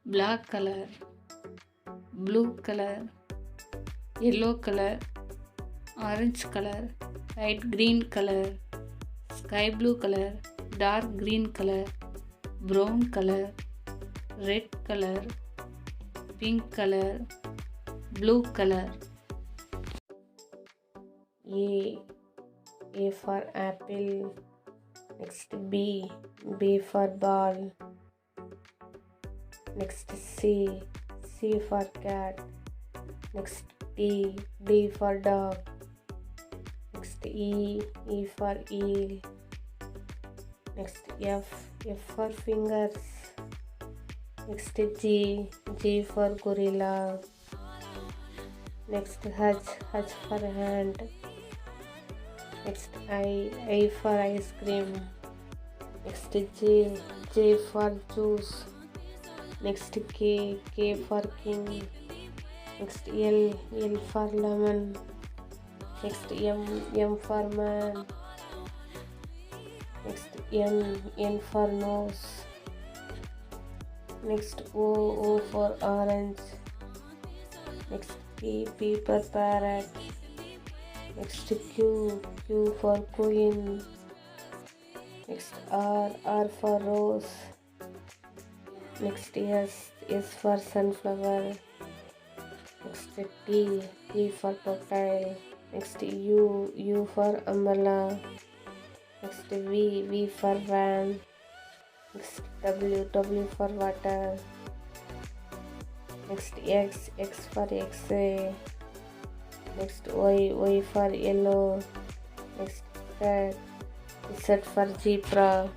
black color, blue color, yellow color, orange color, light green color, sky blue color, dark green color, brown color, red color, pink color, blue color. A for apple. Next B for ball. Next C for cat. Next D for dog. Next E for eel. Next F for fingers. Next G for gorilla. Next H for hand. Next I for ice cream. Next J for juice. Next K for king. Next L for lemon. Next M for man. Next N for nose. Next O for orange. Next P for parrot. Next Q for queen. Next R for rose. Next S for sunflower. Next T for tortoise. Next U for umbrella. Next V for van. Next W for water. Next X for X-ray. Next Y for yellow. Next Z for zebra.